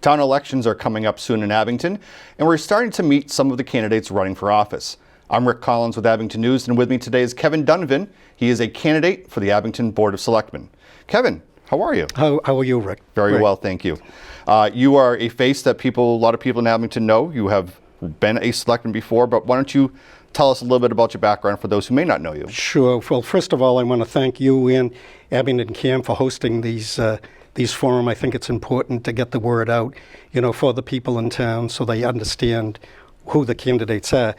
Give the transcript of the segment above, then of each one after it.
Town elections are coming up soon in Abington, and we're starting to meet some of the candidates running for office. I'm Rick Collins with Abington News, and with me today is Kevin Dunavin. He is a candidate for the Abington Board of Selectmen. Kevin, how are you? How are you, Rick? Very well, thank you. You are a face that a lot of people in Abington know. You have been a selectman before, but why don't you tell us a little bit about your background for those who may not know you? Sure. Well, first of all, I want to thank you and Abington CAM for hosting these forum. I think it's important to get the word out, for the people in town so they understand who the candidates are.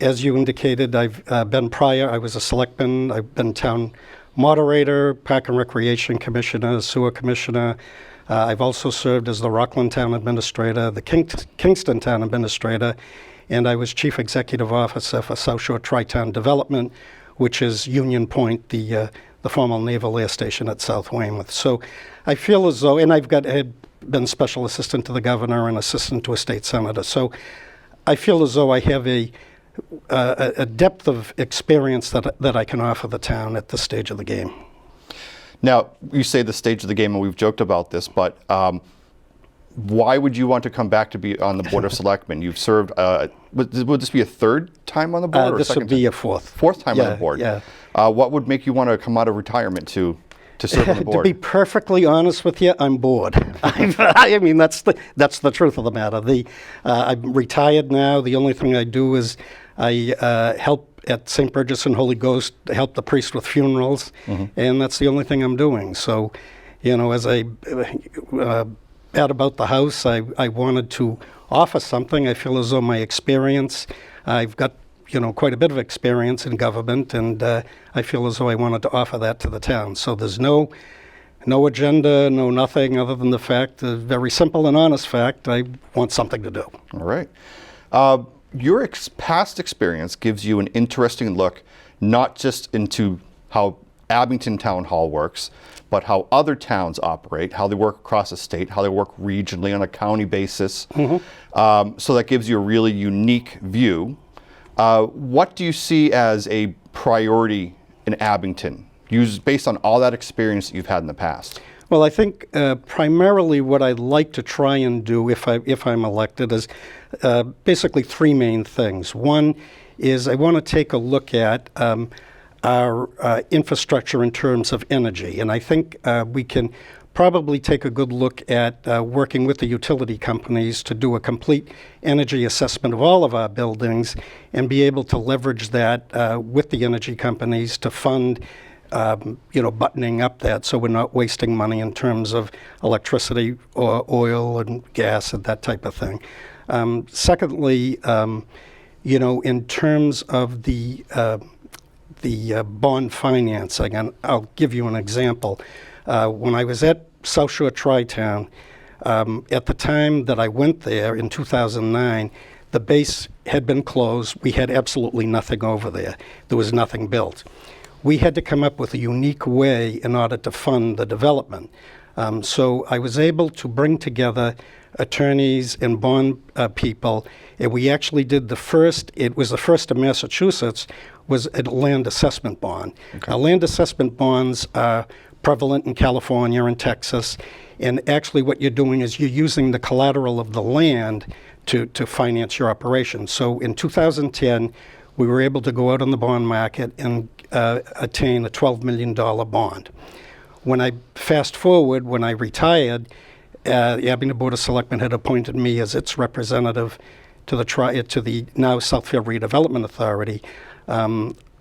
As you indicated, I've been prior. I was a selectman. I've been town moderator, park and recreation commissioner, sewer commissioner. I've also served as the Rockland Town Administrator, the Kingston Town Administrator, and I was Chief Executive Officer for South Shore Tri-Town Development, which is Union Point, the former Naval Air Station at South Weymouth. So I feel as though, and I've been Special Assistant to the Governor and Assistant to a State Senator. So I feel as though I have a depth of experience that I can offer the town at this stage of the game. Now, you say the stage of the game, and we've joked about this, but why would you want to come back to be on the Board of Selectmen? You've served, would this be a third time on the board? Or this would be a fourth. Fourth time on the board? Yeah. What would make you want to come out of retirement to serve on the board? To be perfectly honest with you, I'm bored. I mean, that's the truth of the matter. I'm retired now. The only thing I do is I help at St. Burgess and Holy Ghost, help the priest with funerals, and that's the only thing I'm doing. So, as I at about the house, I wanted to offer something. I feel as though my experience, I've got quite a bit of experience in government, and I feel as though I wanted to offer that to the town. So there's no agenda, no nothing other than the fact, the very simple and honest fact, I want something to do. All right. Your past experience gives you an interesting look, not just into how Abington Town Hall works, but how other towns operate, how they work across the state, how they work regionally on a county basis. So that gives you a really unique view. What do you see as a priority in Abington, based on all that experience that you've had in the past? Well, I think primarily what I'd like to try and do if I'm elected is basically three main things. One is I want to take a look at our infrastructure in terms of energy, and I think we can probably take a good look at working with the utility companies to do a complete energy assessment of all of our buildings and be able to leverage that with the energy companies to fund buttoning up that so we're not wasting money in terms of electricity or oil and gas and that type of thing. Secondly, in terms of the bond financing, and I'll give you an example. When I was at South Shore Tri-Town, at the time that I went there in 2009, the base had been closed. We had absolutely nothing over there. There was nothing built. We had to come up with a unique way in order to fund the development. So I was able to bring together attorneys and bond people, and we actually did it was the first in Massachusetts, was a land assessment bond. Okay. Land assessment bonds are prevalent in California and Texas, and actually what you're doing is you're using the collateral of the land to finance your operation. So in 2010, we were able to go out on the bond market and attain a $12 million bond. When I retired, the Abington Board of Selectmen had appointed me as its representative to the now Southfield Redevelopment Authority.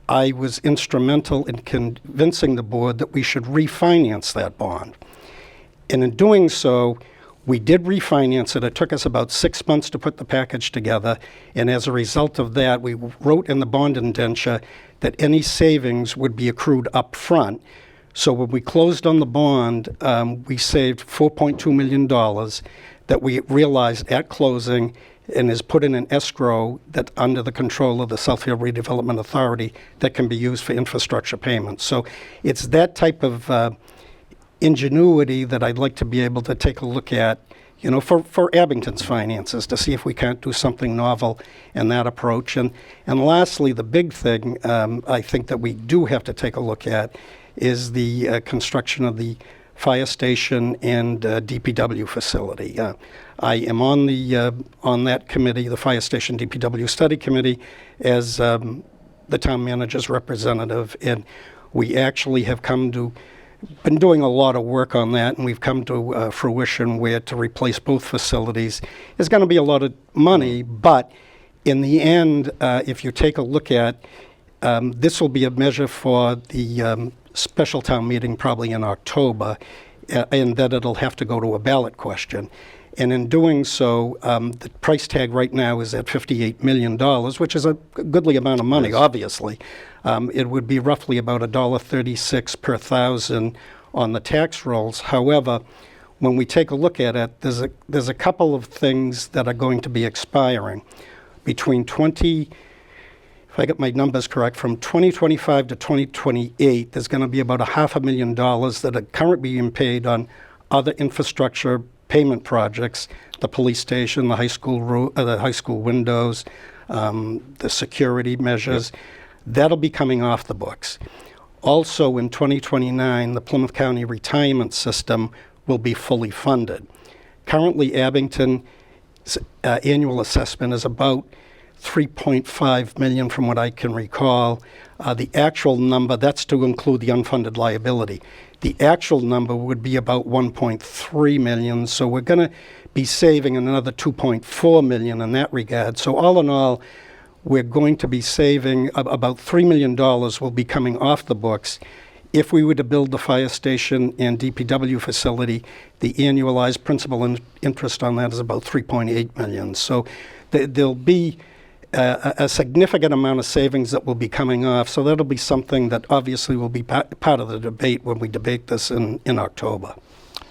I was instrumental in convincing the board that we should refinance that bond. And in doing so, we did refinance it. It took us about 6 months to put the package together, and as a result of that, we wrote in the bond indenture that any savings would be accrued up front. So when we closed on the bond, we saved $4.2 million that we realized at closing and is put in an escrow that under the control of the Southfield Redevelopment Authority that can be used for infrastructure payments. So it's that type of ingenuity that I'd like to be able to take a look at, for Abington's finances, to see if we can't do something novel in that approach. And lastly, the big thing I think that we do have to take a look at is the construction of the fire station and DPW facility. I am on that committee, the Fire Station DPW Study Committee, as the town manager's representative, and we actually have been doing a lot of work on that, and we've come to fruition where to replace both facilities is going to be a lot of money, but in the end, if you take a look at, this will be a measure for the special town meeting probably in October, and that it'll have to go to a ballot question. And in doing so, the price tag right now is at $58 million, which is a goodly amount of money, obviously. It would be roughly about $1.36 per thousand on the tax rolls. However, when we take a look at it, there's a couple of things that are going to be expiring. Between if I get my numbers correct, from 2025 to 2028, there's going to be about $500,000 that are currently being paid on other infrastructure payment projects, the police station, the high school windows, the security measures. Yep. That'll be coming off the books. Also, in 2029, the Plymouth County retirement system will be fully funded. Currently, Abington's annual assessment is about $3.5 million from what I can recall. The actual number, that's to include the unfunded liability. The actual number would be about $1.3 million, so we're going to be saving another $2.4 million in that regard. So all in all, we're going to be saving about $3 million will be coming off the books. If we were to build the fire station and DPW facility, the annualized principal and interest on that is about $3.8 million. So there'll be a significant amount of savings that will be coming off. So that'll be something that obviously will be part of the debate when we debate this in October.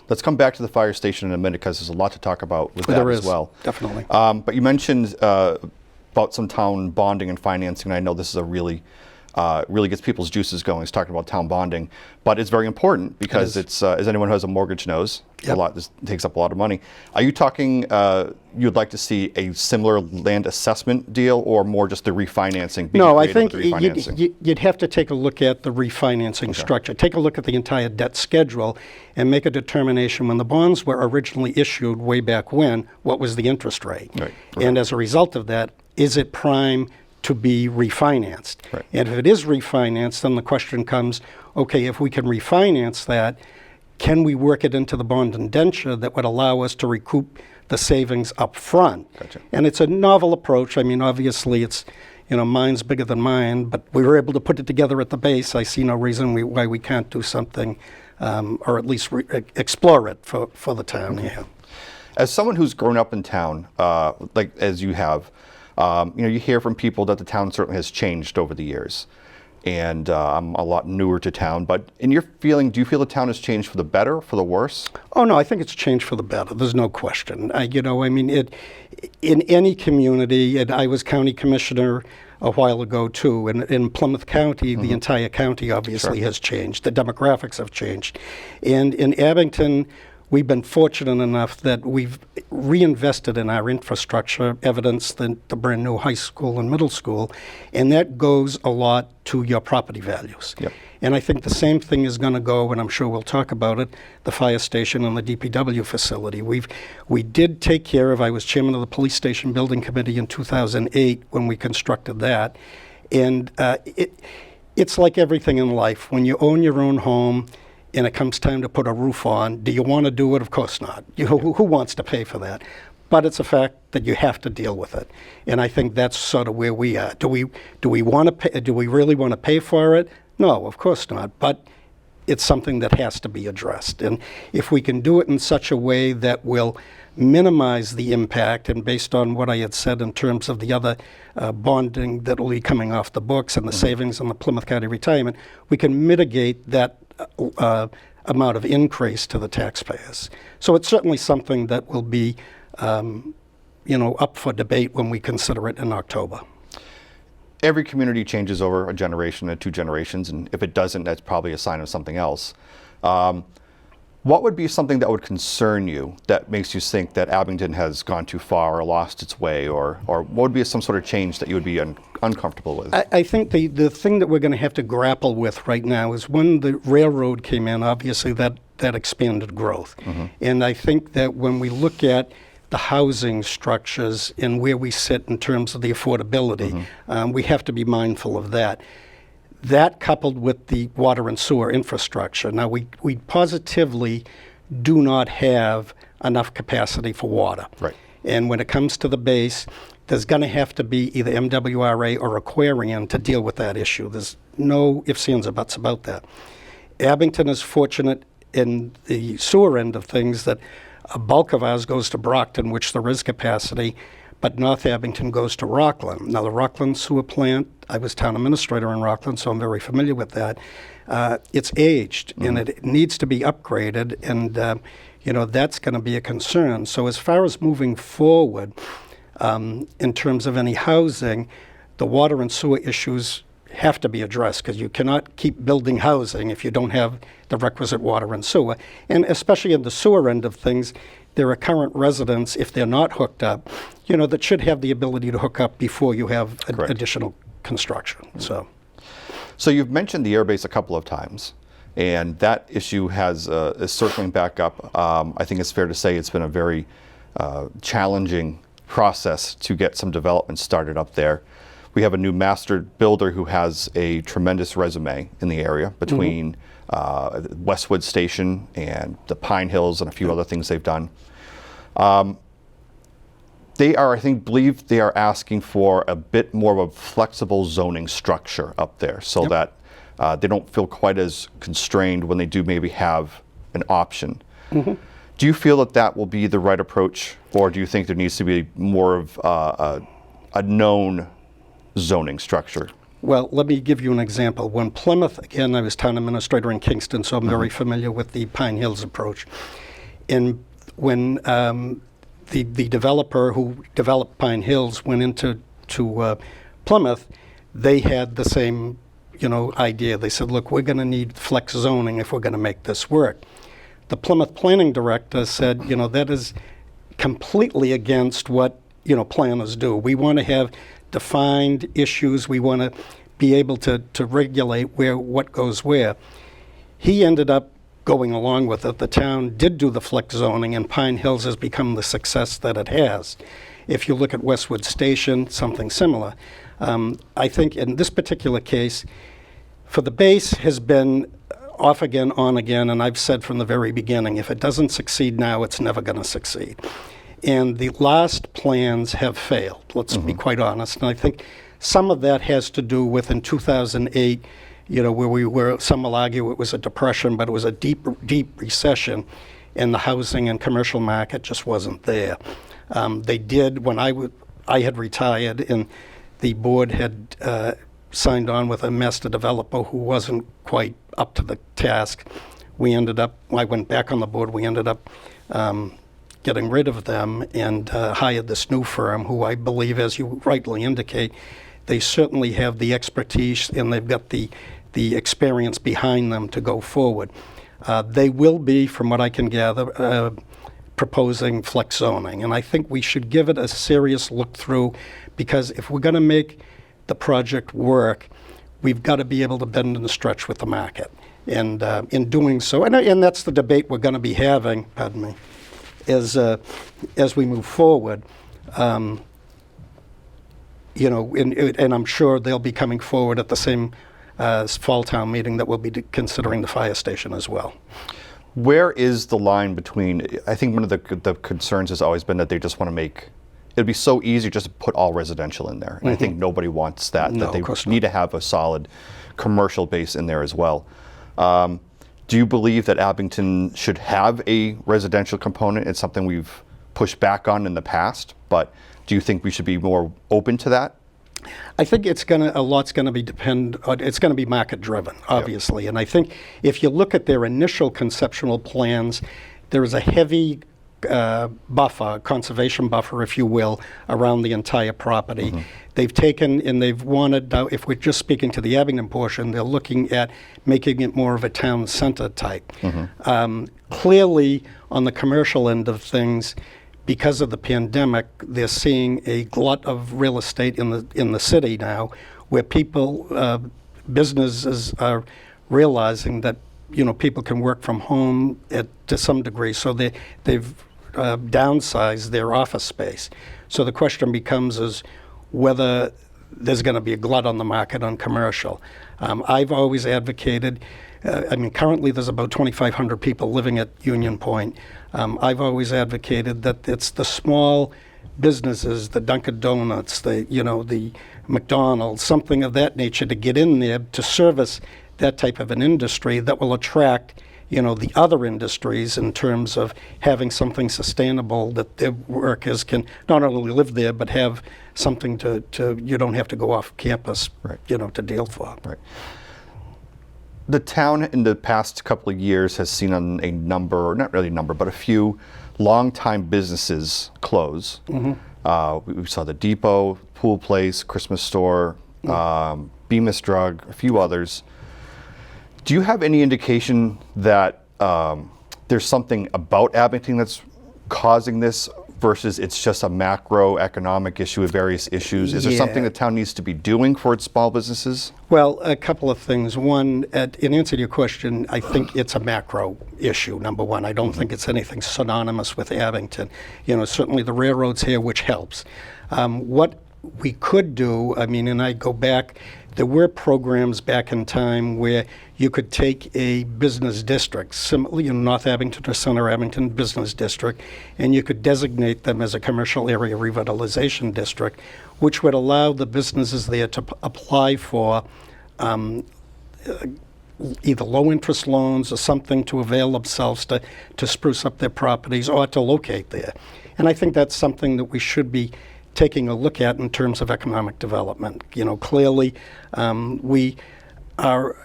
Let's come back to the fire station in a minute because there's a lot to talk about with that as well. Definitely. But you mentioned about some town bonding and financing. And I know this is a really gets people's juices going. Is talking about town bonding, but it's very important because it's as anyone who has a mortgage knows, Yep. This takes up a lot of money. Are you talking? You'd like to see a similar land assessment deal, or more just the refinancing? No, I think you'd have to take a look at the refinancing structure. Take a look at the entire debt schedule, and make a determination when the bonds were originally issued way back when. What was the interest rate? Right. And as a result of that, is it prime to be refinanced? Right. And if it is refinanced, then the question comes, okay, if we can refinance that, can we work it into the bond indenture that would allow us to recoup the savings up front? Gotcha. And it's a novel approach. I mean, obviously it's, mine's bigger than mine, but we were able to put it together at the base. I see no reason why we can't do something, or at least explore it for the town. Okay. Yeah. As someone who's grown up in town, like as you have, you hear from people that the town certainly has changed over the years. And I'm a lot newer to town, but in your feeling, do you feel the town has changed for the better, for the worse? Oh, no, I think it's changed for the better. There's no question. In any community, and I was county commissioner a while ago, too, and in Plymouth County, the entire county obviously has changed. The demographics have changed. And in Abington, we've been fortunate enough that we've reinvested in our infrastructure, evidence the brand new high school and middle school, and that goes a lot to your property values. Yep. And I think the same thing is going to go, and I'm sure we'll talk about it, the fire station and the DPW facility. We did take care of, I was chairman of the police station building committee in 2008 when we constructed that, and it's like everything in life. When you own your own home, and it comes time to put a roof on, do you want to do it? Of course not. Who wants to pay for that? But it's a fact that you have to deal with it. And I think that's sort of where we are. Do we want to pay? Do we really want to pay for it? No, of course not. But it's something that has to be addressed. And if we can do it in such a way that will minimize the impact, and based on what I had said in terms of the other bonding that will be coming off the books and the savings on the Plymouth County retirement, we can mitigate that amount of increase to the taxpayers. So it's certainly something that will be, up for debate when we consider it in October. Every community changes over a generation or two generations, and if it doesn't, that's probably a sign of something else. What would be something that would concern you that makes you think that Abington has gone too far or lost its way, or what would be some sort of change that you would be uncomfortable with? I think the thing that we're going to have to grapple with right now is when the railroad came in, obviously that that expanded growth. And I think that when we look at the housing structures and where we sit in terms of the affordability, we have to be mindful of that. That coupled with the water and sewer infrastructure. Now, we positively do not have enough capacity for water. Right. And when it comes to the base, there's going to have to be either MWRA or Aquarian to deal with that issue. There's no ifs, ands, or buts about that. Abington is fortunate in the sewer end of things that a bulk of ours goes to Brockton, which there is capacity, but North Abington goes to Rockland. Now, the Rockland sewer plant, I was town administrator in Rockland, so I'm very familiar with that. It's aged, and it needs to be upgraded, and that's going to be a concern. So as far as moving forward, in terms of any housing, the water and sewer issues have to be addressed because you cannot keep building housing if you don't have the requisite water and sewer. And especially in the sewer end of things, there are current residents, if they're not hooked up, that should have the ability to hook up before you have additional construction. So you've mentioned the airbase a couple of times, and that issue is circling back up. I think it's fair to say it's been a very challenging process to get some development started up there. We have a new master builder who has a tremendous resume in the area between Westwood Station and the Pine Hills and a few other things they've done. Believe they are asking for a bit more of a flexible zoning structure up there so that they don't feel quite as constrained when they do maybe have an option. Do you feel that will be the right approach, or do you think there needs to be more of a known zoning structure? Well, let me give you an example. When Plymouth, again, I was town administrator in Kingston, so I'm very familiar with the Pine Hills approach. And when the developer who developed Pine Hills went into Plymouth, they had the same idea. They said, look, we're going to need flex zoning if we're going to make this work. The Plymouth planning director said, that is completely against what planners do. We want to have defined issues. We want to be able to regulate what goes where. He ended up going along with it. The town did do the flex zoning, and Pine Hills has become the success that it has. If you look at Westwood Station, something similar. I think in this particular case, for the base has been off again, on again, and I've said from the very beginning, if it doesn't succeed now, it's never going to succeed. And the last plans have failed, let's be quite honest. And I think some of that has to do with in 2008, where some will argue it was a depression, but it was a deep recession, and the housing and commercial market just wasn't there. They did, when I had retired and the board had signed on with a master developer who wasn't quite up to the task. I went back on the board, we ended up getting rid of them and hired this new firm who I believe, as you rightly indicate, they certainly have the expertise and they've got the experience behind them to go forward. They will be, from what I can gather, proposing flex zoning. And I think we should give it a serious look through, because if we're going to make the project work, we've got to be able to bend and stretch with the market. And in doing so, and that's the debate we're going to be having, pardon me, as we move forward. And I'm sure they'll be coming forward at the same fall town meeting that we'll be considering the fire station as well. Where is the line between, I think one of the concerns has always been that they just want to make, it'd be so easy just to put all residential in there. And I think nobody wants that, No, that they of course need to have a solid commercial base in there as well. Do you believe that Abington should have a residential component? It's something we've pushed back on in the past, but do you think we should be more open to that? I think a lot's going to be it's going to be market driven, obviously. Yep. And I think if you look at their initial conceptual plans, there is a heavy conservation buffer, if you will, around the entire property. They've taken and they've wanted, if we're just speaking to the Abington portion, they're looking at making it more of a town center type. Clearly, on the commercial end of things, because of the pandemic, they're seeing a glut of real estate in the city now, where businesses are realizing that people can work from home to some degree, so they've downsized their office space. So the question becomes is whether there's going to be a glut on the market on commercial. I've always advocated, currently there's about 2,500 people living at Union Point. I've always advocated that it's the small businesses, the Dunkin' Donuts, the McDonald's, something of that nature, to get in there to service that type of an industry that will attract the other industries in terms of having something sustainable that their workers can not only live there but have something to you don't have to go off campus, right. To deal for. Right. The town in the past couple of years has seen a number, not really a number, but a few long-time businesses close. Mm-hmm. We saw the Depot, Pool Place, Christmas Store, Bemis Drug, a few others. Do you have any indication that there's something about Abington that's causing this versus it's just a macroeconomic issue with various issues? Is there something the town needs to be doing for its small businesses? Well, a couple of things. One, in answer to your question, I think it's a macro issue, number one. I don't think it's anything synonymous with Abington. Certainly the railroad's here, which helps. What we could do, and I go back, there were programs back in time where you could take a business district, similarly in North Abington or Center Abington Business District, and you could designate them as a commercial area revitalization district, which would allow the businesses there to apply for either low interest loans or something to avail themselves to spruce up their properties or to locate there. And I think that's something that we should be taking a look at in terms of economic development. Clearly, our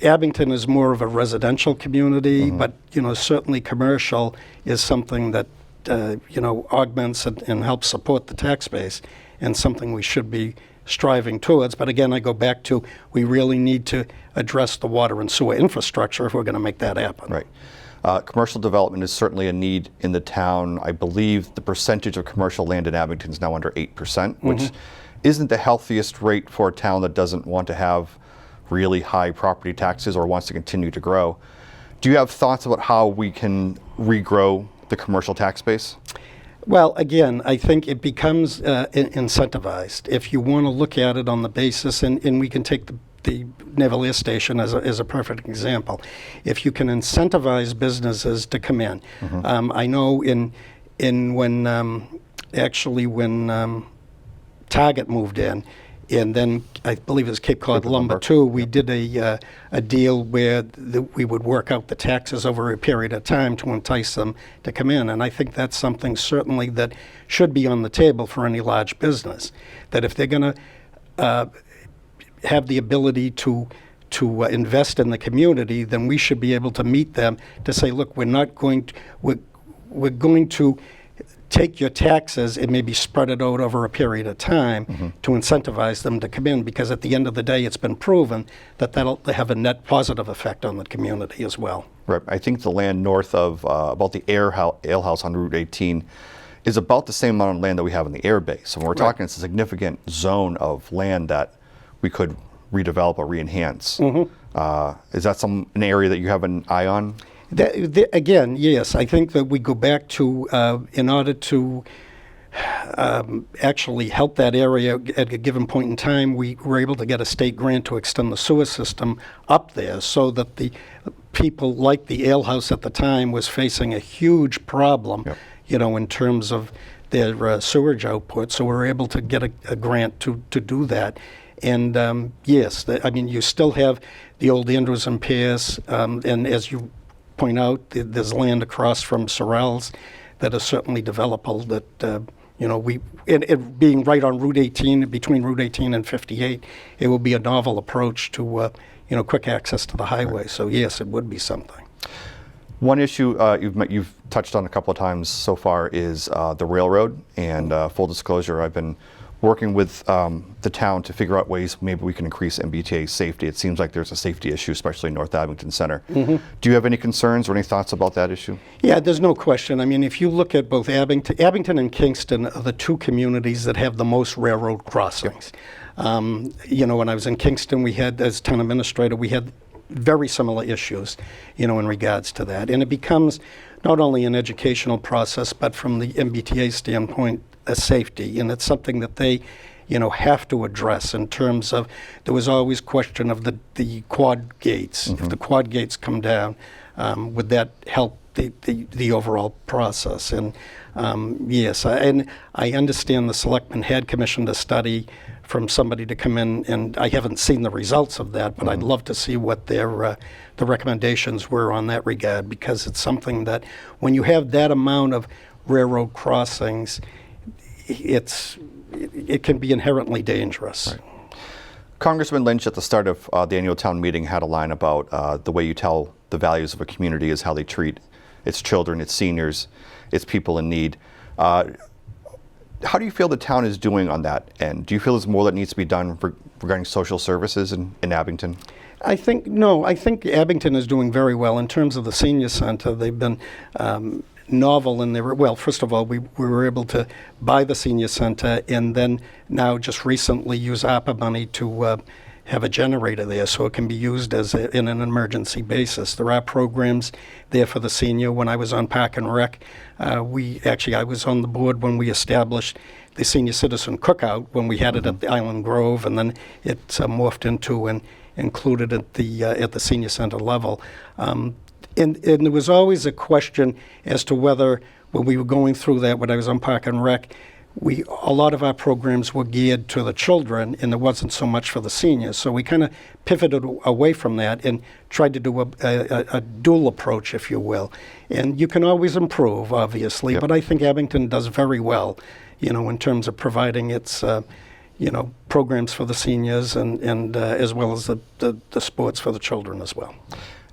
Abington is more of a residential community, but certainly commercial is something that augments and helps support the tax base, and something we should be striving towards. But again, I go back to we really need to address the water and sewer infrastructure if we're going to make that happen. Right. Commercial development is certainly a need in the town. I believe the percentage of commercial land in Abington is now under 8%, which isn't the healthiest rate for a town that doesn't want to have really high property taxes or wants to continue to grow. Do you have thoughts about how we can regrow the commercial tax base? Well, again, I think it becomes incentivized. If you want to look at it on the basis, and we can take the Naval Air Station as a perfect example. If you can incentivize businesses to come in, I know when Target moved in, and then I believe it was Cape Cod Lumber too, we did a deal where we would work out the taxes over a period of time to entice them to come in. And I think that's something certainly that should be on the table for any large business, that if they're going to have the ability to invest in the community, then we should be able to meet them to say, look, we're going to take your taxes and maybe spread it out over a period of time to incentivize them to come in, because at the end of the day, it's been proven that that'll have a net positive effect on the community as well. Right. I think the land north of about the Ale House on Route 18 is about the same amount of land that we have in the air base. So when we're talking, it's a significant zone of land that we could redevelop or re-enhance. Is that an area that you have an eye on? Again, yes. I think that we go back to, in order to actually help that area at a given point in time, we were able to get a state grant to extend the sewer system up there so that the people like the Ale House at the time was facing a huge problem, in terms of their sewage output. So we were able to get a grant to do that. And yes, you still have the old Andrews and Pierce, and as you point out, there's land across from Sorrells that is certainly developable. That it being right on Route 18, between Route 18 and 58, it will be a novel approach to quick access to the highway. Right. So yes, it would be something. One issue you've touched on a couple of times so far is the railroad. And full disclosure, I've been working with the town to figure out ways maybe we can increase MBTA safety. It seems like there's a safety issue, especially in North Abington Center. Do you have any concerns or any thoughts about that issue? Yeah, there's no question. If you look at both Abington and Kingston are the two communities that have the most railroad crossings. When I was in Kingston, we had, as town administrator, we had very similar issues, in regards to that. And it becomes not only an educational process, but from the MBTA standpoint, a safety. And it's something that they, have to address in terms of, there was always question of the quad gates. If the quad gates come down, would that help the overall process? And yes, I understand the selectmen had commissioned a study from somebody to come in, and I haven't seen the results of that, but I'd love to see what their the recommendations were on that regard, because it's something that when you have that amount of railroad crossings, it can be inherently dangerous. Right. Congressman Lynch, at the start of the annual town meeting, had a line about the way you tell the values of a community is how they treat its children, its seniors, its people in need. How do you feel the town is doing on that end? Do you feel there's more that needs to be done regarding social services in Abington? I think Abington is doing very well in terms of the senior center. They've been novel in their, well, first of all, we were able to buy the senior center, and then now just recently use ARPA money to have a generator there so it can be used in an emergency basis. There are programs there for the senior. When I was on Park and Rec, I was on the board when we established the Senior Citizen Cookout, when we had it at the Island Grove, and then it morphed into and included at the senior center level. And there was always a question as to whether, when we were going through that, when I was on Park and Rec, a lot of our programs were geared to the children, and it wasn't so much for the seniors. So we kind of pivoted away from that and tried to do a dual approach, if you will. And you can always improve, obviously, Yep. but I think Abington does very well, in terms of providing its, programs for the seniors and as well as the sports for the children as well.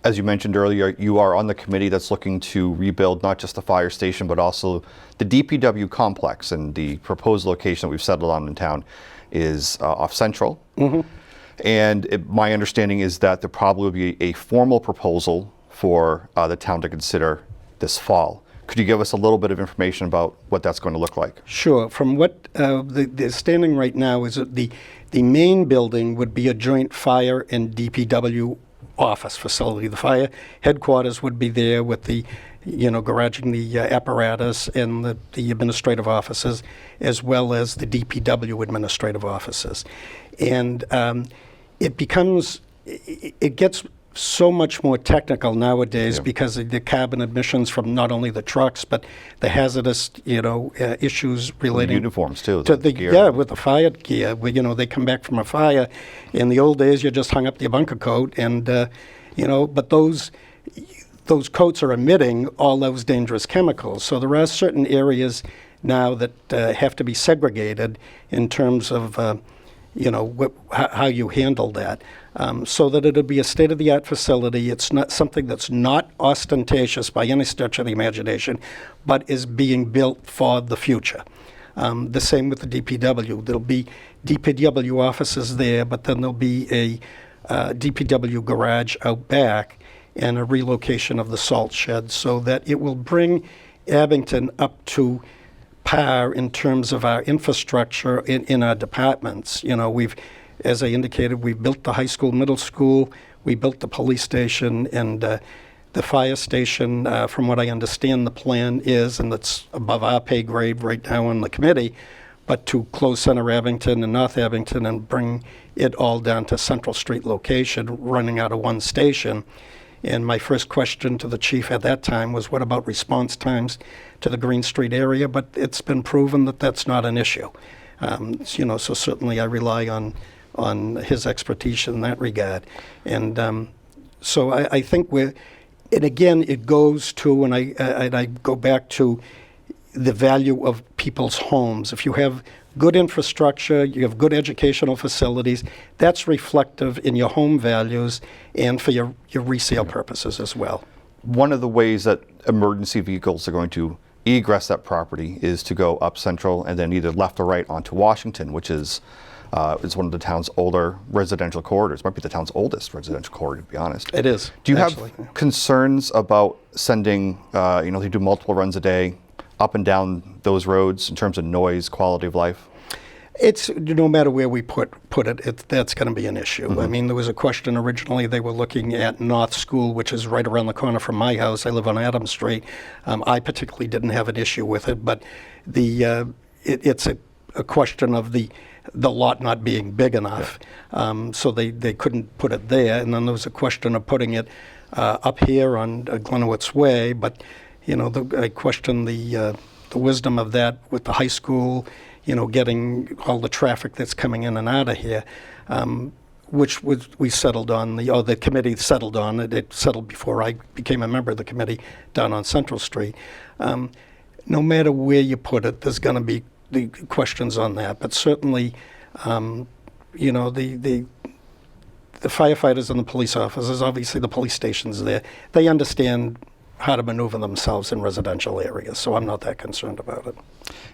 As you mentioned earlier, you are on the committee that's looking to rebuild not just the fire station, but also the DPW complex. And the proposed location that we've settled on in town is off Central. And my understanding is that there probably will be a formal proposal for the town to consider this fall. Could you give us a little bit of information about what that's going to look like? Sure. From what the standing right now is that the main building would be a joint fire and DPW office facility. The fire headquarters would be there with the, garaging the apparatus and the administrative offices, as well as the DPW administrative offices. And it gets so much more technical nowadays because of the carbon emissions from not only the trucks, but the hazardous, issues relating Uniforms too. to the gear. yeah, with the fire gear. They come back from a fire. In the old days, you just hung up your bunker coat, and but those coats are emitting all those dangerous chemicals. So there are certain areas now that have to be segregated in terms of how you handle that. So that it'll be a state-of-the-art facility. It's not something that's not ostentatious by any stretch of the imagination, but is being built for the future. The same with the DPW. There'll be DPW offices there, but then there'll be a DPW garage out back and a relocation of the salt shed so that it will bring Abington up to par in terms of our infrastructure in our departments. As I indicated, we built the high school, middle school, we built the police station, and the fire station, from what I understand the plan is, and it's above our pay grade right now on the committee, but to close Center Abington and North Abington and bring it all down to Central Street location, running out of one station. And my first question to the chief at that time was, what about response times to the Green Street area? But it's been proven that that's not an issue. So certainly I rely on his expertise in that regard. And so I think and again, it goes to, and I go back to the value of people's homes. If you have good infrastructure, you have good educational facilities, that's reflective in your home values and for your resale purposes as well. One of the ways that emergency vehicles are going to egress that property is to go up Central and then either left or right onto Washington, which is one of the town's older residential corridors. Might be the town's oldest residential corridor, to be honest. It is. Do you actually have concerns about sending, they do multiple runs a day up and down those roads in terms of noise, quality of life? It's no matter where we put it, that's going to be an issue. I mean, there was a question originally. They were looking at North School, which is right around the corner from my house. I live on Adams Street. I particularly didn't have an issue with it, but it's a question of the lot not being big enough, so they couldn't put it there. And then there was a question of putting it up here on Glenowitz Way, but I question the wisdom of that with the high school. Getting all the traffic that's coming in and out of here, which we settled on, the committee settled on it. It settled before I became a member of the committee down on Central Street. No matter where you put it, there's going to be the questions on that. But certainly, the firefighters and the police officers, obviously the police stations there, they understand how to maneuver themselves in residential areas, so I'm not that concerned about it.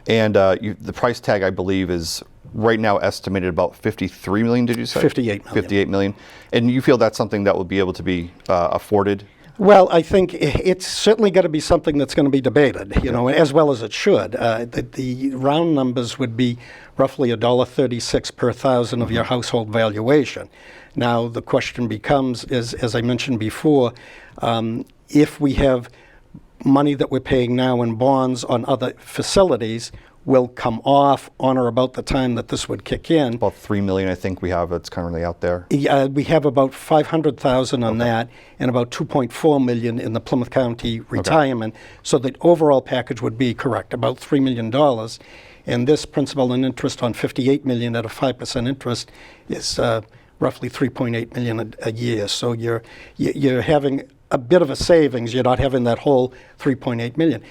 And the price tag, I believe, is right now estimated about $53 million, did you say? $58 million. $58 million. And you feel that's something that will be able to be afforded? Well, I think it's certainly got to be something that's going to be debated, as well as it should. The round numbers would be roughly $1.36 per thousand of your household valuation. Now, the question becomes, as I mentioned before, if we have money that we're paying now in bonds on other facilities will come off on or about the time that this would kick in. About $3 million, I think we have. It's currently out there. We have about $500,000 on that, and about $2.4 million in the Plymouth County retirement. So the overall package would be correct, about $3 million. And this principal and interest on $58 million at a 5% interest is roughly $3.8 million a year. So you're having a bit of a savings. You're not having that whole $3.8 million.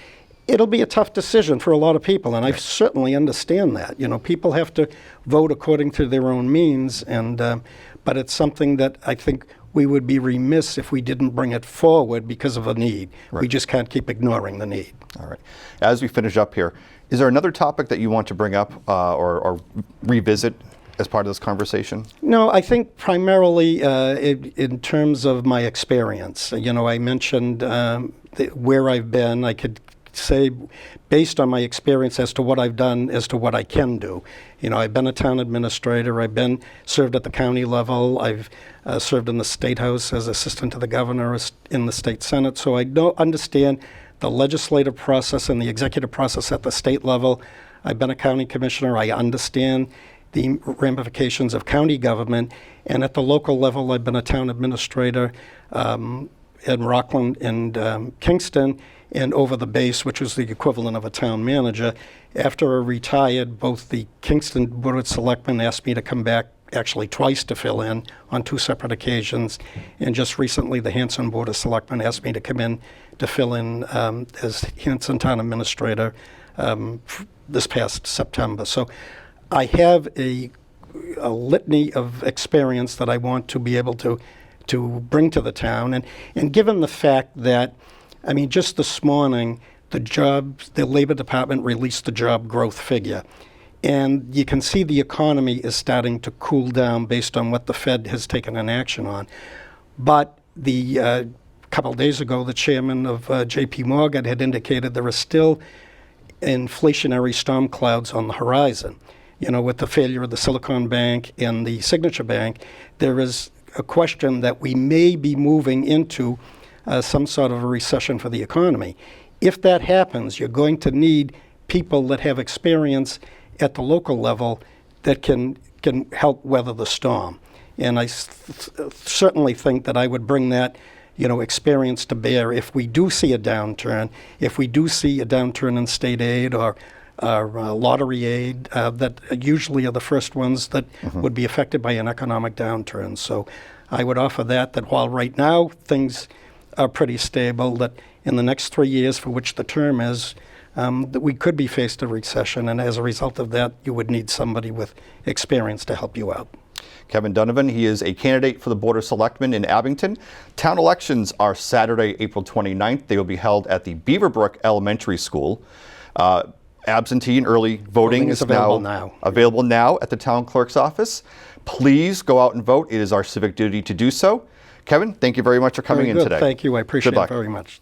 It'll be a tough decision for a lot of people, and I certainly understand that. People have to vote according to their own means, but it's something that I think we would be remiss if we didn't bring it forward because of a need. Right. We just can't keep ignoring the need. All right. As we finish up here, is there another topic that you want to bring up or revisit as part of this conversation? No, I think primarily in terms of my experience. I mentioned where I've been. I could say, based on my experience as to what I've done, as to what I can do. I've been a town administrator. I've served at the county level. I've served in the State House as assistant to the governor in the state Senate. So I don't understand the legislative process and the executive process at the state level. I've been a county commissioner. I understand the ramifications of county government. And at the local level, I've been a town administrator in Rockland and Kingston, and over the base, which was the equivalent of a town manager. After I retired, both the Kingston Board of Selectmen asked me to come back actually twice to fill in on two separate occasions. And just recently, the Hanson Board of Selectmen asked me to come in to fill in as Hanson Town Administrator this past September. So I have a litany of experience that I want to be able to bring to the town. And given the fact that, just this morning, the Labor Department released the job growth figure. And you can see the economy is starting to cool down based on what the Fed has taken an action on. But a couple of days ago, the chairman of J.P. Morgan had indicated there are still inflationary storm clouds on the horizon. With the failure of the Silicon Bank and the Signature Bank, there is a question that we may be moving into some sort of a recession for the economy. If that happens, you're going to need people that have experience at the local level that can help weather the storm. And I certainly think that I would bring that experience to bear if we do see a downturn, in state aid or lottery aid, that usually are the first ones that would be affected by an economic downturn. So I would offer that while right now things are pretty stable, that in the next 3 years, for which the term is, that we could be faced a recession, and as a result of that, you would need somebody with experience to help you out. Kevin Donovan, he is a candidate for the Board of Selectmen in Abington. Town elections are Saturday, April 29th. They will be held at the Beaverbrook Elementary School. Absentee and early voting is available now at the town clerk's office. Please go out and vote. It is our civic duty to do so. Kevin, thank you very much for coming in today. Thank you. I appreciate it very much.